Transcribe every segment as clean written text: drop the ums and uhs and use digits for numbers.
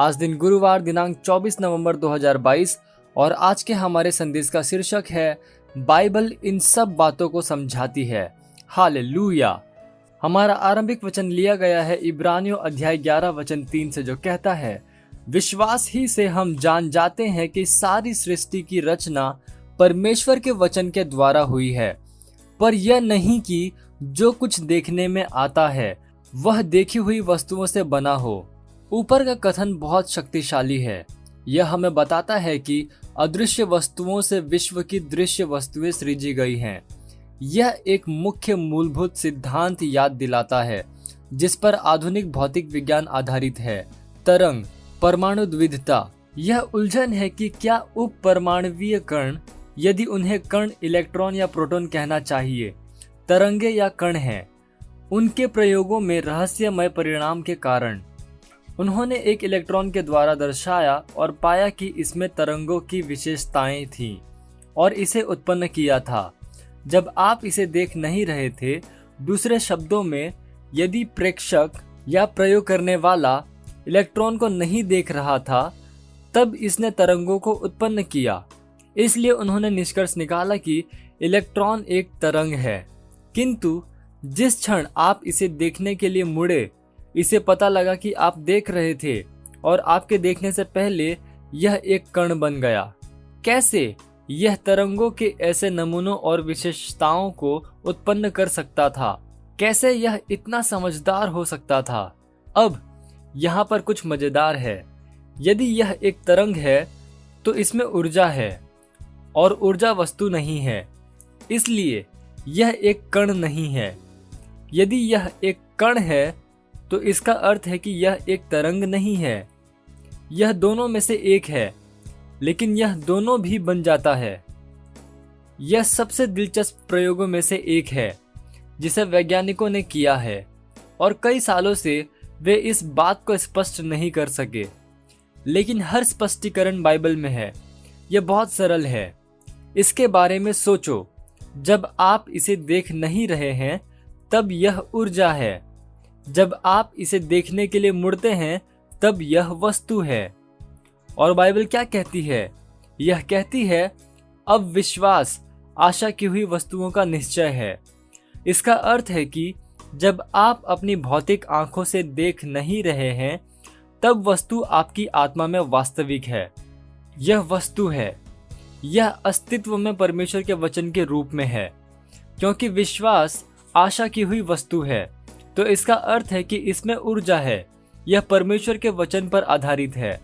आज दिन गुरुवार दिनांक 24 नवंबर 2022 और आज के हमारे संदेश का शीर्षक है बाइबल इन सब बातों को समझाती है। हालेलुया। हमारा आरंभिक वचन लिया गया है इब्रानियों अध्याय 11 वचन 3 से, जो कहता है, विश्वास ही से हम जान जाते हैं कि सारी सृष्टि की रचना परमेश्वर के वचन के द्वारा हुई है, पर यह नहीं कि जो कुछ देखने में आता है वह देखी हुई वस्तुओं से बना हो। ऊपर का कथन बहुत शक्तिशाली है। यह हमें बताता है कि अदृश्य वस्तुओं से विश्व की दृश्य वस्तुएं सृजी गई हैं। यह एक मुख्य मूलभूत सिद्धांत याद दिलाता है जिस पर आधुनिक भौतिक विज्ञान आधारित है, तरंग, परमाणु विविधता। यह उलझन है कि क्या उप परमाणुवीय कण, यदि उन्हें कण, इलेक्ट्रॉन या प्रोटॉन कहना चाहिए, तरंगे या कण हैं। उनके प्रयोगों में रहस्यमय परिणाम के कारण उन्होंने एक इलेक्ट्रॉन के द्वारा दर्शाया और पाया कि इसमें तरंगों की विशेषताएं थीं और इसे उत्पन्न किया था जब आप इसे देख नहीं रहे थे। दूसरे शब्दों में, यदि प्रेक्षक या प्रयोग करने वाला इलेक्ट्रॉन को नहीं देख रहा था तब इसने तरंगों को उत्पन्न किया। इसलिए उन्होंने निष्कर्ष निकाला कि इलेक्ट्रॉन एक तरंग है। किंतु जिस क्षण आप इसे देखने के लिए मुड़े, इसे पता लगा कि आप देख रहे थे और आपके देखने से पहले यह एक कण बन गया। कैसे यह तरंगों के ऐसे नमूनों और विशेषताओं को उत्पन्न कर सकता था? कैसे यह इतना समझदार हो सकता था? अब यहाँ पर कुछ मजेदार है। यदि यह एक तरंग है तो इसमें ऊर्जा है और ऊर्जा वस्तु नहीं है, इसलिए यह एक कण नहीं है। यदि यह एक कण है तो इसका अर्थ है कि यह एक तरंग नहीं है। यह दोनों में से एक है, लेकिन यह दोनों भी बन जाता है। यह सबसे दिलचस्प प्रयोगों में से एक है जिसे वैज्ञानिकों ने किया है और कई सालों से वे इस बात को स्पष्ट नहीं कर सके, लेकिन हर स्पष्टीकरण बाइबल में है। यह बहुत सरल है। इसके बारे में सोचो, जब आप इसे देख नहीं रहे हैं तब यह ऊर्जा है, जब आप इसे देखने के लिए मुड़ते हैं तब यह वस्तु है। और बाइबल क्या कहती है? यह कहती है, अब विश्वास आशा की हुई वस्तुओं का निश्चय है। इसका अर्थ है कि जब आप अपनी भौतिक आंखों से देख नहीं रहे हैं तब वस्तु आपकी आत्मा में वास्तविक है। यह वस्तु है। यह अस्तित्व में परमेश्वर के वचन के रूप में है। क्योंकि विश्वास आशा की हुई वस्तु है तो इसका अर्थ है कि इसमें ऊर्जा है। यह परमेश्वर के वचन पर आधारित है।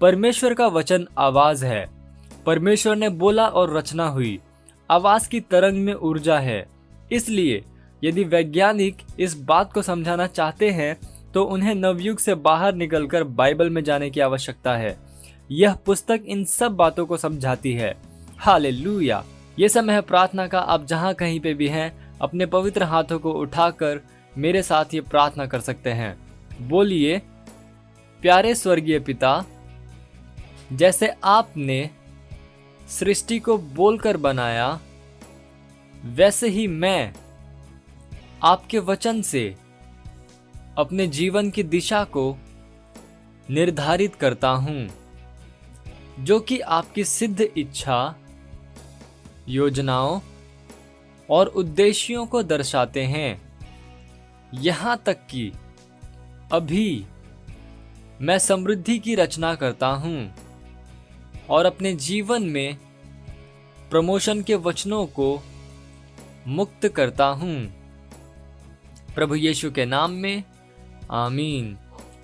परमेश्वर का वचन आवाज है। परमेश्वर ने बोला और रचना हुई। आवाज की तरंग में ऊर्जा है। इसलिए यदि वैज्ञानिक इस बात को समझाना चाहते हैं तो उन्हें नवयुग से बाहर निकलकर बाइबल में जाने की आवश्यकता है। यह पुस्तक इन सब बातों को समझाती है। हालेलुया। ये समय है प्रार्थना का। आप जहां कहीं पे भी हैं, अपने पवित्र हाथों को उठाकर मेरे साथ ये प्रार्थना कर सकते हैं। बोलिए, प्यारे स्वर्गीय पिता, जैसे आपने सृष्टि को बोलकर बनाया, वैसे ही मैं आपके वचन से अपने जीवन की दिशा को निर्धारित करता हूं, जो कि आपकी सिद्ध इच्छा, योजनाओं और उद्देश्यों को दर्शाते हैं। यहाँ तक कि अभी मैं समृद्धि की रचना करता हूँ और अपने जीवन में प्रमोशन के वचनों को मुक्त करता हूँ। प्रभु यीशु के नाम में, आमीन।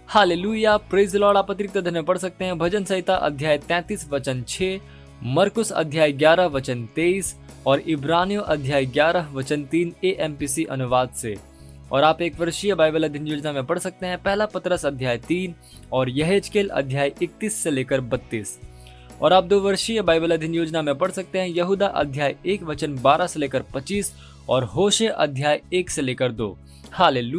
हालेलुया। Praise the Lord. आप अतिरिक्त धन्य पढ़ सकते हैं भजन संहिता अध्याय 33 वचन 6, मरकुस अध्याय 11 वचन 23 और इब्रानियों अध्याय 11 वचन 3 AMPC अनुवाद से। और आप एक वर्षीय बाइबल अध्ययन योजना में पढ़ सकते हैं पहला पतरस अध्याय 3 और यहेजकेल अध्याय 31 से लेकर 32। और आप 2 वर्षीय बाइबल अध्ययन योजना में पढ़ सकते हैं यहूदा अध्याय 1 वचन 12 से लेकर 25 और होशे अध्याय 1 से लेकर 2। हालेलुया।